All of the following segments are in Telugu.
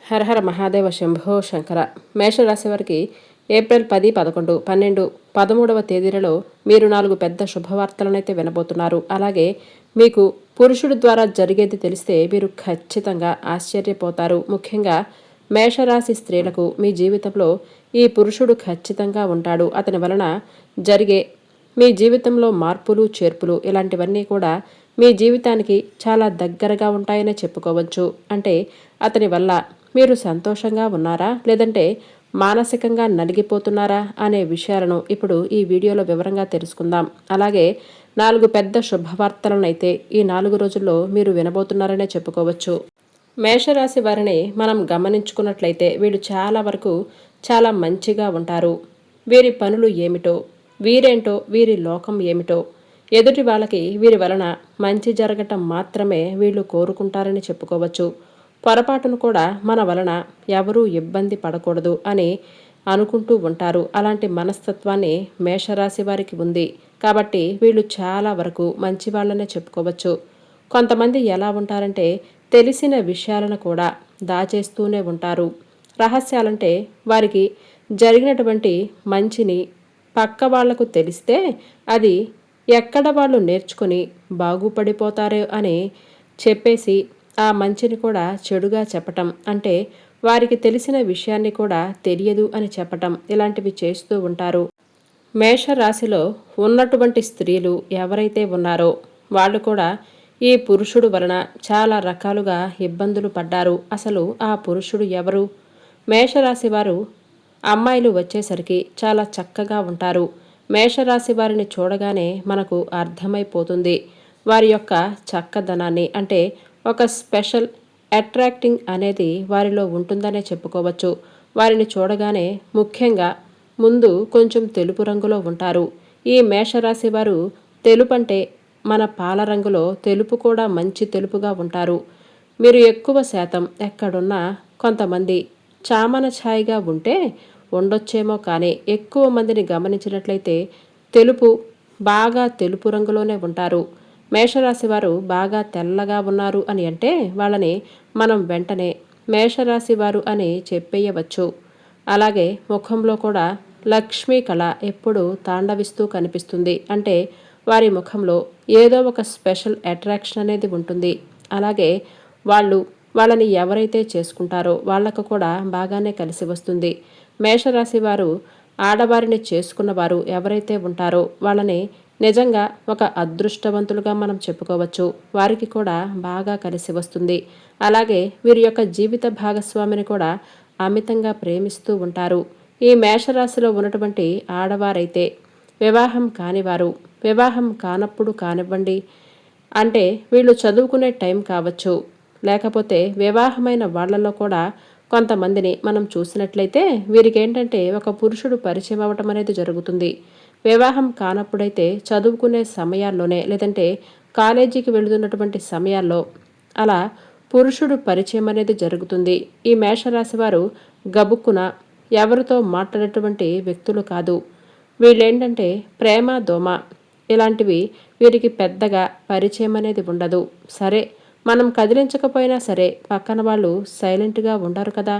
హరహర మహాదేవ శంభో శంకర. మేషరాశి వారికి ఏప్రిల్ 10, 11, 12, 13వ తేదీలలో మీరు 4 పెద్ద శుభవార్తలనైతే వినబోతున్నారు. అలాగే మీకు పురుషుడి ద్వారా జరిగేది తెలిస్తే మీరు ఖచ్చితంగా ఆశ్చర్యపోతారు. ముఖ్యంగా మేషరాశి స్త్రీలకు మీ జీవితంలో ఈ పురుషుడు ఖచ్చితంగా ఉంటాడు. అతని వలన జరిగే మీ జీవితంలో మార్పులు చేర్పులు ఇలాంటివన్నీ కూడా మీ జీవితానికి చాలా దగ్గరగా ఉంటాయనే చెప్పుకోవచ్చు. అంటే అతని వల్ల మీరు సంతోషంగా ఉన్నారా, లేదంటే మానసికంగా నలిగిపోతున్నారా అనే విషయాలను ఇప్పుడు ఈ వీడియోలో వివరంగా తెలుసుకుందాం. అలాగే 4 పెద్ద శుభవార్తలనైతే ఈ 4 రోజుల్లో మీరు వినబోతున్నారనే చెప్పుకోవచ్చు. మేషరాశి వారిని మనం గమనించుకున్నట్లయితే వీళ్ళు చాలా వరకు చాలా మంచిగా ఉంటారు. వీరి పనులు ఏమిటో, వీరేంటో, వీరి లోకం ఏమిటో, ఎదుటి వాళ్ళకి వీరి వలన మంచి జరగటం మాత్రమే వీళ్ళు కోరుకుంటారని చెప్పుకోవచ్చు. పొరపాటును కూడా మన వలన ఎవరూ ఇబ్బంది పడకూడదు అని అనుకుంటూ ఉంటారు. అలాంటి మనస్తత్వాన్ని మేషరాశి వారికి ఉంది. కాబట్టి వీళ్ళు చాలా వరకు మంచి వాళ్ళనే చెప్పుకోవచ్చు. కొంతమంది ఎలా ఉంటారంటే తెలిసిన విషయాలను కూడా దాచేస్తూనే ఉంటారు. రహస్యాలంటే వారికి జరిగినటువంటి మంచిని పక్క వాళ్లకు తెలిస్తే అది ఎక్కడ వాళ్ళు నేర్చుకుని బాగుపడిపోతారో అని చెప్పేసి ఆ మంచిని కూడా చెడుగా చెప్పటం, అంటే వారికి తెలిసిన విషయాన్ని కూడా తెలియదు అని చెప్పటం, ఇలాంటివి చేస్తూ ఉంటారు. మేషరాశిలో ఉన్నటువంటి స్త్రీలు ఎవరైతే ఉన్నారో వాళ్ళు కూడా ఈ పురుషుడు వలన చాలా రకాలుగా ఇబ్బందులు పడ్డారు. అసలు ఆ పురుషుడు ఎవరు? మేషరాశి వారు అమ్మాయిలు వచ్చేసరికి చాలా చక్కగా ఉంటారు. మేషరాశి వారిని చూడగానే మనకు అర్థమైపోతుంది వారి యొక్క చక్కదనాన్ని. అంటే ఒక స్పెషల్ అట్రాక్టింగ్ అనేది వారిలో ఉంటుందనే చెప్పుకోవచ్చు. వారిని చూడగానే ముఖ్యంగా ముందు కొంచెం తెలుపు రంగులో ఉంటారు. ఈ మేషరాశి వారు తెలుపు అంటే మన పాల రంగులో తెలుపు కూడా మంచి తెలుపుగా ఉంటారు. మీరు ఎక్కువ శాతం ఎక్కడున్నా కొంతమంది చామన ఛాయగా ఉంటే ఉండొచ్చేమో, కానీ ఎక్కువ మందిని గమనించినట్లయితే తెలుపు బాగా తెలుపు రంగులోనే ఉంటారు. మేషరాశి వారు బాగా తెల్లగా ఉన్నారు అని అంటే వాళ్ళని మనం వెంటనే మేషరాశి వారు అని చెప్పేయవచ్చు. అలాగే ముఖంలో కూడా లక్ష్మీ కళ ఎప్పుడూ తాండవిస్తూ కనిపిస్తుంది. అంటే వారి ముఖంలో ఏదో ఒక స్పెషల్ అట్రాక్షన్ అనేది ఉంటుంది. అలాగే వాళ్ళని ఎవరైతే చేసుకుంటారో వాళ్లకు కూడా బాగానే కలిసి వస్తుంది. మేషరాశి వారు ఆడవారిని చేసుకున్నవారు ఎవరైతే ఉంటారో వాళ్ళని నిజంగా ఒక అదృష్టవంతులుగా మనం చెప్పుకోవచ్చు. వారికి కూడా బాగా కలిసి వస్తుంది. అలాగే వీరి యొక్క జీవిత భాగస్వామిని కూడా అమితంగా ప్రేమిస్తూ ఉంటారు. ఈ మేషరాశిలో ఉన్నటువంటి ఆడవారైతే వివాహం కానివారు, వివాహం కానప్పుడు కానివ్వండి, అంటే వీళ్ళు చదువుకునే టైం కావచ్చు, లేకపోతే వివాహమైన వాళ్లలో కూడా కొంతమందిని మనం చూసినట్లయితే వీరికి ఏంటంటే ఒక పురుషుడు పరిచయం అవ్వటం అనేది జరుగుతుంది. వివాహం కానప్పుడైతే చదువుకునే సమయాల్లోనే, లేదంటే కాలేజీకి వెళుతున్నటువంటి సమయాల్లో అలా పురుషుడు పరిచయం అనేది జరుగుతుంది. ఈ మేషరాశి వారు గబుక్కున ఎవరితో మాట్లాడేటువంటి వ్యక్తులు కాదు. వీళ్ళేంటంటే ప్రేమ దోమ ఇలాంటివి వీరికి పెద్దగా పరిచయం అనేది ఉండదు. సరే, మనం కదిలించకపోయినా సరే పక్కన వాళ్ళు సైలెంట్గా ఉండరు కదా,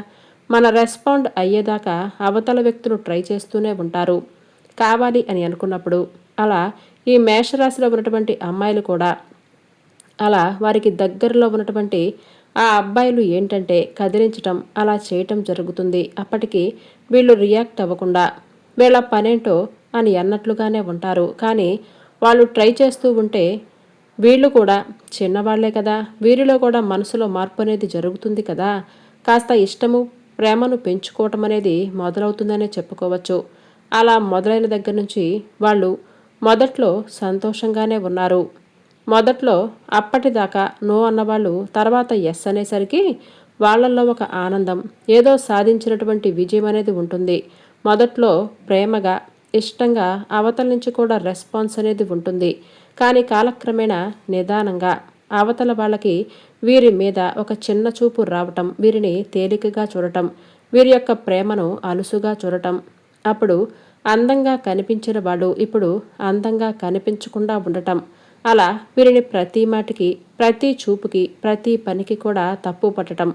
మన రెస్పాండ్ అయ్యేదాకా అవతల వ్యక్తులు ట్రై చేస్తూనే ఉంటారు కావాలి అని అనుకున్నప్పుడు. అలా ఈ మేషరాశిలో ఉన్నటువంటి అమ్మాయిలు కూడా అలా వారికి దగ్గరలో ఉన్నటువంటి ఆ అబ్బాయిలు ఏంటంటే కదిలించటం అలా చేయటం జరుగుతుంది. అప్పటికి వీళ్ళు రియాక్ట్ అవ్వకుండా వీళ్ళ పనేంటో అని అన్నట్లుగానే ఉంటారు. కానీ వాళ్ళు ట్రై చేస్తూ ఉంటే వీళ్ళు కూడా చిన్నవాళ్లే కదా, వీరిలో కూడా మనసులో మార్పు అనేది జరుగుతుంది కదా, కాస్త ఇష్టము ప్రేమను పెంచుకోవటం అనేది మొదలవుతుందనే చెప్పుకోవచ్చు. అలా మొదలైన దగ్గర నుంచి వాళ్ళు మొదట్లో సంతోషంగానే ఉన్నారు. మొదట్లో అప్పటిదాకా నో అన్నవాళ్ళు తర్వాత ఎస్ అనేసరికి వాళ్ళల్లో ఒక ఆనందం, ఏదో సాధించినటువంటి విజయం అనేది ఉంటుంది. మొదట్లో ప్రేమగా ఇష్టంగా అవతల నుంచి కూడా రెస్పాన్స్ అనేది ఉంటుంది. కానీ కాలక్రమేణా నిదానంగా అవతల వాళ్ళకి వీరి మీద ఒక చిన్న చూపు రావటం, వీరిని తేలికగా చూడటం, వీరి యొక్క ప్రేమను అలుసుగా చూడటం, అప్పుడు అందంగా కనిపించిన వాళ్ళు ఇప్పుడు అందంగా కనిపించకుండా ఉండటం, అలా వీరిని ప్రతి మాటికి ప్రతి చూపుకి ప్రతి పనికి కూడా తప్పు పట్టడం,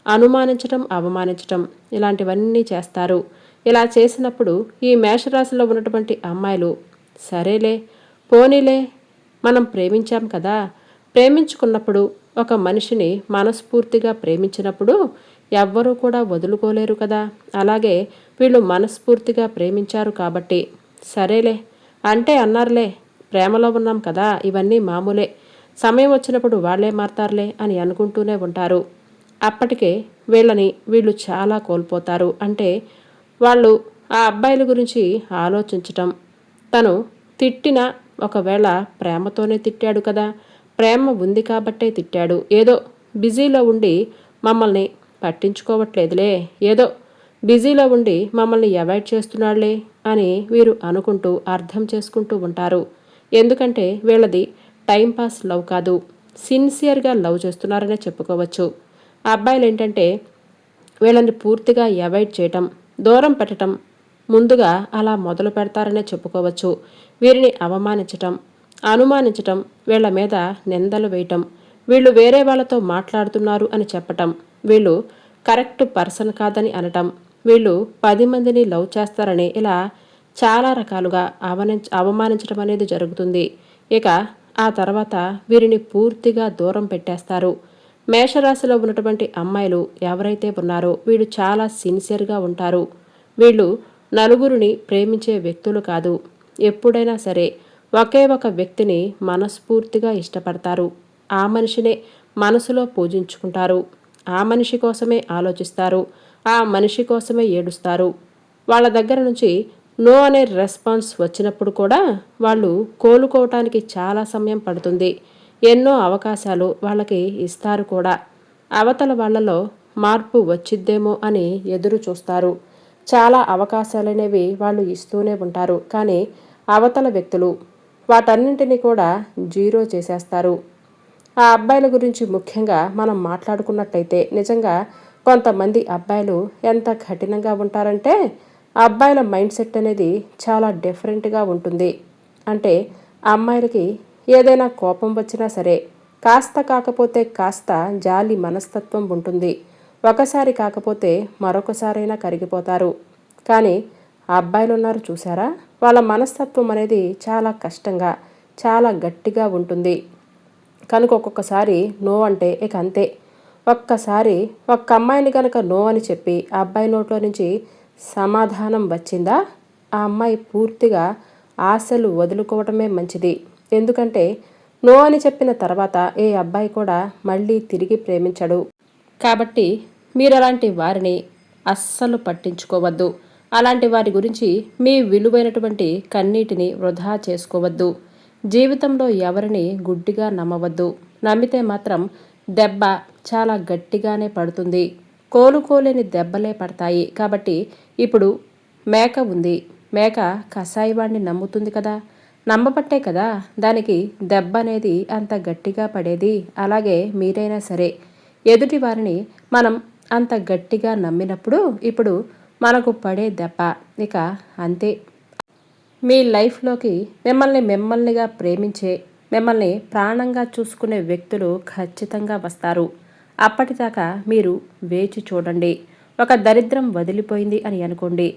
అనుమానించటం, అవమానించటం ఇలాంటివన్నీ చేస్తారు. ఇలా చేసినప్పుడు ఈ మేషరాశిలో ఉన్నటువంటి అమ్మాయిలు సరేలే, పోనీలే, మనం ప్రేమించాం కదా, ప్రేమించుకున్నప్పుడు ఒక మనిషిని మనస్ఫూర్తిగా ప్రేమించినప్పుడు ఎవ్వరూ కూడా వదులుకోలేరు కదా, అలాగే వీళ్ళు మనస్ఫూర్తిగా ప్రేమించారు కాబట్టి సరేలే అంటే అన్నారులే, ప్రేమలో ఉన్నాం కదా, ఇవన్నీ మామూలే, సమయం వచ్చినప్పుడు వాళ్లే మారతారులే అని అనుకుంటూనే ఉంటారు. అప్పటికే వీళ్ళు చాలా కోల్పోతారు. అంటే వాళ్ళు ఆ అబ్బాయిల గురించి ఆలోచించటం, తను తిట్టిన ఒకవేళ ప్రేమతోనే తిట్టాడు కదా, ప్రేమ ఉంది కాబట్టే తిట్టాడు, ఏదో బిజీలో ఉండి మమ్మల్ని పట్టించుకోవట్లేదులే, ఏదో బిజీలో ఉండి మమ్మల్ని అవాయిడ్ చేస్తున్నాడులే అని వీరు అనుకుంటూ అర్థం చేసుకుంటూ ఉంటారు. ఎందుకంటే వీళ్ళది టైంపాస్ లవ్ కాదు, సిన్సియర్గా లవ్ చేస్తున్నారనే చెప్పుకోవచ్చు. ఆ అబ్బాయిలు ఏంటంటే వీళ్ళని పూర్తిగా అవాయిడ్ చేయటం, దూరం పెట్టడం ముందుగా అలా మొదలు పెడతారనే చెప్పుకోవచ్చు. వీరిని అవమానించటం, అనుమానించటం, వీళ్ళ మీద నిందలు వేయటం, వీళ్ళు వేరే వాళ్ళతో మాట్లాడుతున్నారు అని చెప్పటం, వీళ్ళు కరెక్ట్ పర్సన్ కాదని అనటం, వీళ్ళు 10 మందిని లవ్ చేస్తారని ఇలా చాలా రకాలుగా అవమానించడం అనేది జరుగుతుంది. ఇక ఆ తర్వాత వీరిని పూర్తిగా దూరం పెట్టేస్తారు. మేషరాశిలో ఉన్నటువంటి అమ్మాయిలు ఎవరైతే ఉన్నారో వీళ్ళు చాలా సిన్సియర్గా ఉంటారు. వీళ్ళు నలుగురిని ప్రేమించే వ్యక్తులు కాదు. ఎప్పుడైనా సరే ఒకే ఒక వ్యక్తిని మనస్ఫూర్తిగా ఇష్టపడతారు. ఆ మనిషినే మనసులో పూజించుకుంటారు. ఆ మనిషి కోసమే ఆలోచిస్తారు. ఆ మనిషి కోసమే ఏడుస్తారు. వాళ్ళ దగ్గర నుంచి నో అనే రెస్పాన్స్ వచ్చినప్పుడు కూడా వాళ్ళు కోలుకోవటానికి చాలా సమయం పడుతుంది. ఎన్నో అవకాశాలు వాళ్ళకి ఇస్తారు కూడా. అవతల వాళ్ళలో మార్పు వచ్చిద్దేమో అని ఎదురు చూస్తారు. చాలా అవకాశాలనేవి వాళ్ళు ఇస్తూనే ఉంటారు. కానీ అవతల వ్యక్తులు వాటన్నింటినీ కూడా జీరో చేసేస్తారు. ఆ అబ్బాయిల గురించి ముఖ్యంగా మనం మాట్లాడుకున్నట్టయితే నిజంగా కొంతమంది అబ్బాయిలు ఎంత కఠినంగా ఉంటారంటే అబ్బాయిల మైండ్ సెట్ అనేది చాలా డిఫరెంట్గా ఉంటుంది. అంటే అమ్మాయిలకి ఏదైనా కోపం వచ్చినా సరే కాస్త కాకపోతే కాస్త జాలి మనస్తత్వం ఉంటుంది. ఒకసారి కాకపోతే మరొకసారైనా కరిగిపోతారు. కానీ ఆ అబ్బాయిలు ఉన్నారు చూసారా, వాళ్ళ మనస్తత్వం అనేది చాలా కష్టంగా, చాలా గట్టిగా ఉంటుంది. కనుక ఒక్కొక్కసారి నో అంటే ఇక అంతే. ఒక్కసారి ఒక్క అమ్మాయిని కనుక నో అని చెప్పి ఆ అబ్బాయి నోట్లో నుంచి సమాధానం వచ్చిందా, ఆ అమ్మాయి పూర్తిగా ఆశలు వదులుకోవటమే మంచిది. ఎందుకంటే నో అని చెప్పిన తర్వాత ఏ అబ్బాయి కూడా మళ్ళీ తిరిగి ప్రేమించడు. కాబట్టి మీరు అలాంటి వారిని అస్సలు పట్టించుకోవద్దు. అలాంటి వారి గురించి మీ విలువైనటువంటి కన్నీటిని వృధా చేసుకోవద్దు. జీవితంలో ఎవరిని గుడ్డిగా నమ్మవద్దు. నమ్మితే మాత్రం దెబ్బ చాలా గట్టిగానే పడుతుంది. కోలుకోలేని దెబ్బలే పడతాయి. కాబట్టి ఇప్పుడు మేక ఉంది, మేక కసాయివాణ్ణి నమ్ముతుంది కదా, నమ్మబట్టే కదా దానికి దెబ్బ అనేది అంత గట్టిగా పడేది. అలాగే మీరైనా సరే ఎదుటి వారిని మనం అంత గట్టిగా నమ్మినప్పుడు ఇప్పుడు మనకు పడే దెబ్బ ఇక అంతే. మీ లైఫ్లోకి మిమ్మల్నిగా ప్రేమించే, మిమ్మల్ని ప్రాణంగా చూసుకునే వ్యక్తులు ఖచ్చితంగా వస్తారు. అప్పటిదాకా మీరు వేచి చూడండి. ఒక దరిద్రం వదిలిపోయింది అని అనుకోండి.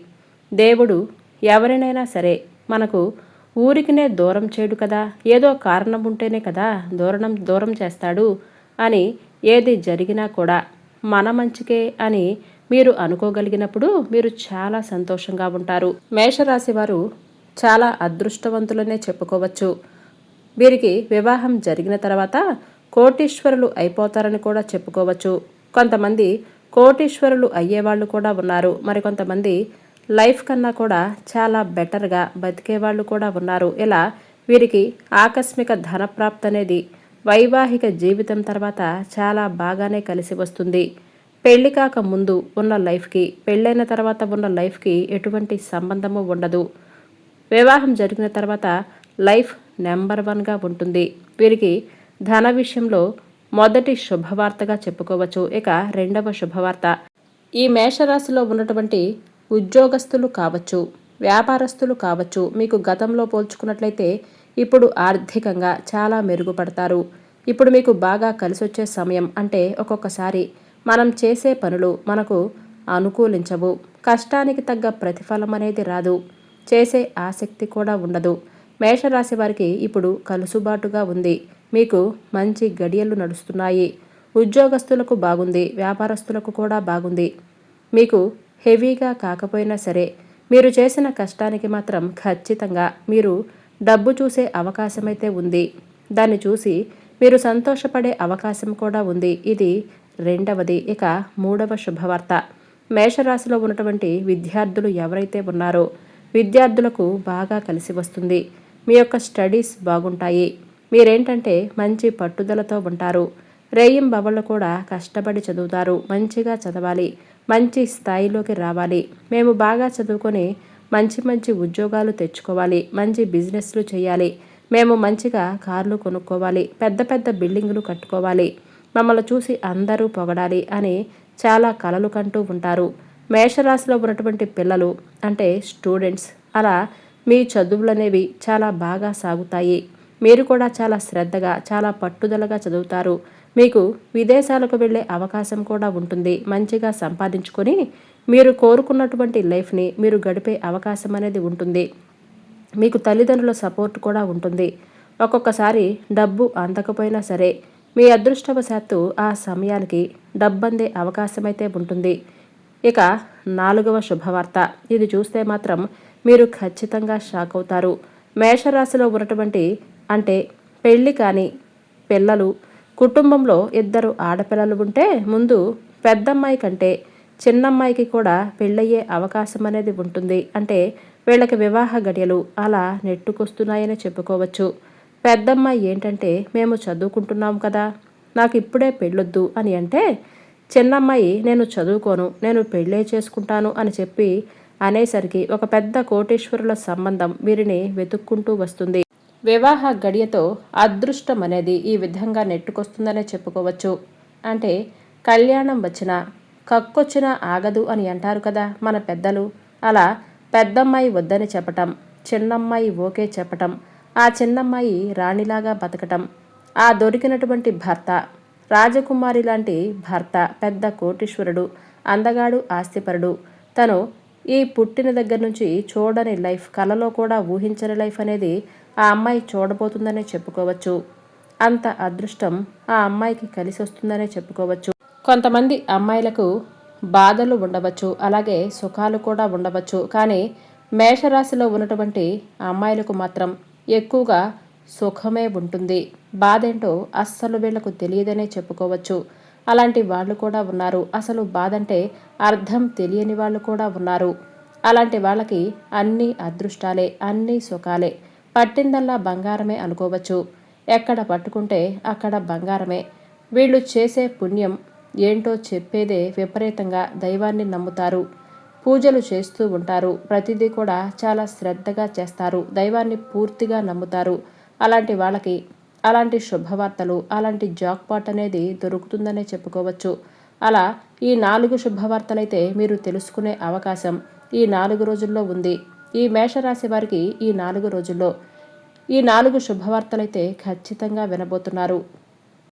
దేవుడు ఎవరినైనా సరే మనకు ఊరికినే దూరం చేయడు కదా, ఏదో కారణం ఉంటేనే కదా దూరం చేస్తాడు అని ఏది జరిగినా కూడా మన మంచికే అని మీరు అనుకోగలిగినప్పుడు మీరు చాలా సంతోషంగా ఉంటారు. మేషరాశి వారు చాలా అదృష్టవంతులనే చెప్పుకోవచ్చు. వీరికి వివాహం జరిగిన తర్వాత కోటీశ్వరులు అయిపోతారని కూడా చెప్పుకోవచ్చు. కొంతమంది కోటీశ్వరులు అయ్యేవాళ్ళు కూడా ఉన్నారు. మరికొంతమంది లైఫ్ కన్నా కూడా చాలా బెటర్గా బతికేవాళ్ళు కూడా ఉన్నారు. ఇలా వీరికి ఆకస్మిక ధనప్రాప్తి అనేది వైవాహిక జీవితం తర్వాత చాలా బాగానే కలిసి వస్తుంది. పెళ్లి కాక ముందు ఉన్న లైఫ్కి, పెళ్ళైన తర్వాత ఉన్న లైఫ్కి ఎటువంటి సంబంధము ఉండదు. వివాహం జరిగిన తర్వాత లైఫ్ నెంబర్ 1గా ఉంటుంది. వీరికి ధన విషయంలో మొదటి శుభవార్తగా చెప్పుకోవచ్చు. ఇక రెండవ శుభవార్త, ఈ మేషరాశిలో ఉన్నటువంటి ఉద్యోగస్తులు కావచ్చు, వ్యాపారస్తులు కావచ్చు, మీకు గతంలో పోల్చుకున్నట్లయితే ఇప్పుడు ఆర్థికంగా చాలా మెరుగుపడతారు. ఇప్పుడు మీకు బాగా కలిసొచ్చే సమయం. అంటే ఒక్కొక్కసారి మనం చేసే పనులు మనకు అనుకూలించవు. కష్టానికి తగ్గ ప్రతిఫలం అనేది రాదు. చేసే ఆసక్తి కూడా ఉండదు. మేషరాశి వారికి ఇప్పుడు కలుసుబాటుగా ఉంది. మీకు మంచి గడియలు నడుస్తున్నాయి. ఉద్యోగస్తులకు బాగుంది. వ్యాపారస్తులకు కూడా బాగుంది. మీకు హెవీగా కాకపోయినా సరే మీరు చేసిన కష్టానికి మాత్రం ఖచ్చితంగా మీరు డబ్బు చూసే అవకాశమైతే ఉంది. దాన్ని చూసి మీరు సంతోషపడే అవకాశం కూడా ఉంది. ఇది రెండవది. ఇక మూడవ శుభవార్త. మేషరాశిలో ఉన్నటువంటి విద్యార్థులు ఎవరైతే ఉన్నారో విద్యార్థులకు బాగా కలిసి వస్తుంది. మీ యొక్క స్టడీస్ బాగుంటాయి. మీరేంటంటే మంచి పట్టుదలతో ఉంటారు. రేయింబవళ్ళు కూడా కష్టపడి చదువుతారు. మంచిగా చదవాలి, మంచి స్థాయిలోకి రావాలి, మేము బాగా చదువుకొని మంచి మంచి ఉద్యోగాలు తెచ్చుకోవాలి, మంచి బిజినెస్లు చేయాలి, మేము మంచిగా కార్లు కొనుక్కోవాలి, పెద్ద పెద్ద బిల్డింగులు కట్టుకోవాలి, మమ్మల్ని చూసి అందరూ పొగడాలి అని చాలా కలలు కంటూ ఉంటారు. మేషరాశిలో ఉన్నటువంటి పిల్లలు అంటే స్టూడెంట్స్ అలా మీ చదువులనేవి చాలా బాగా సాగుతాయి. మీరు కూడా చాలా శ్రద్ధగా చాలా పట్టుదలగా చదువుతారు. మీకు విదేశాలకు వెళ్ళే అవకాశం కూడా ఉంటుంది. మంచిగా సంపాదించుకొని మీరు కోరుకున్నటువంటి లైఫ్ని మీరు గడిపే అవకాశం అనేది ఉంటుంది. మీకు తల్లిదండ్రుల సపోర్ట్ కూడా ఉంటుంది. ఒక్కొక్కసారి డబ్బు అందకపోయినా సరే మీ అదృష్టవశాత్తు ఆ సమయానికి డబ్బందే అవకాశమైతే ఉంటుంది. ఇక నాలుగవ శుభవార్త. ఇది చూస్తే మాత్రం మీరు ఖచ్చితంగా షాక్ అవుతారు. మేషరాశిలో ఉన్నటువంటి అంటే పెళ్ళి కాని పిల్లలు కుటుంబంలో ఇద్దరు ఆడపిల్లలు ఉంటే ముందు పెద్దమ్మాయి కంటే చిన్నమ్మాయికి కూడా పెళ్ళయ్యే అవకాశం అనేది ఉంటుంది. అంటే వీళ్ళకి వివాహ గడియలు అలా నెట్టుకొస్తున్నాయని చెప్పుకోవచ్చు. పెద్దమ్మాయి ఏంటంటే మేము చదువుకుంటున్నాం కదా, నాకు ఇప్పుడే పెళ్ళొద్దు అని అంటే చిన్నమ్మాయి నేను చదువుకోను, నేను పెళ్ళే చేసుకుంటాను అని చెప్పి అనేసరికి ఒక పెద్ద కోటీశ్వరుల సంబంధం వీరిని వెతుక్కుంటూ వస్తుంది. వివాహ గడియతో అదృష్టం అనేది ఈ విధంగా నెట్టుకొస్తుందనే చెప్పుకోవచ్చు. అంటే కళ్యాణం వచ్చినా కక్కొచ్చినా ఆగదు అని అంటారు కదా మన పెద్దలు. అలా పెద్దమ్మాయి వద్దని చెప్పటం, చిన్నమ్మాయి ఓకే చెప్పటం, ఆ చిన్నమ్మాయి రాణిలాగా బతకటం, ఆ దొరికినటువంటి భర్త రాజకుమారి లాంటి భర్త పెద్ద కోటీశ్వరుడు, అందగాడు, ఆస్తిపరుడు, తను ఈ పుట్టిన దగ్గర నుంచి చూడని లైఫ్, కలలో కూడా ఊహించని లైఫ్ అనేది ఆ అమ్మాయి చూడబోతుందనే చెప్పుకోవచ్చు. అంత అదృష్టం ఆ అమ్మాయికి కలిసి వస్తుందనే చెప్పుకోవచ్చు. కొంతమంది అమ్మాయిలకు బాధలు ఉండవచ్చు, అలాగే సుఖాలు కూడా ఉండవచ్చు. కానీ మేషరాశిలో ఉన్నటువంటి అమ్మాయిలకు మాత్రం ఎక్కువగా సుఖమే ఉంటుంది. బాధేంటో అస్సలు వీళ్లకు తెలియదనే చెప్పుకోవచ్చు. అలాంటి వాళ్ళు కూడా ఉన్నారు. అసలు బాధంటే అర్థం తెలియని వాళ్ళు కూడా ఉన్నారు. అలాంటి వాళ్ళకి అన్నీ అదృష్టాలే, అన్నీ సుఖాలే, పట్టిందల్లా బంగారమే అనుకోవచ్చు. ఎక్కడ పట్టుకుంటే అక్కడ బంగారమే. వీళ్ళు చేసే పుణ్యం ఏంటో చెప్పేదే విపరీతంగా దైవాన్ని నమ్ముతారు. పూజలు చేస్తూ ఉంటారు. ప్రతిదీ కూడా చాలా శ్రద్ధగా చేస్తారు. దైవాన్ని పూర్తిగా నమ్ముతారు. అలాంటి వాళ్ళకి అలాంటి శుభవార్తలు, అలాంటి జాక్పాట్ అనేది దొరుకుతుందనే చెప్పుకోవచ్చు. అలా ఈ 4 శుభవార్తలైతే మీరు తెలుసుకునే అవకాశం ఈ 4 రోజుల్లో ఉంది. ఈ మేషరాశి వారికి ఈ 4 రోజుల్లో ఈ 4 శుభవార్తలైతే ఖచ్చితంగా వినబోతున్నారు.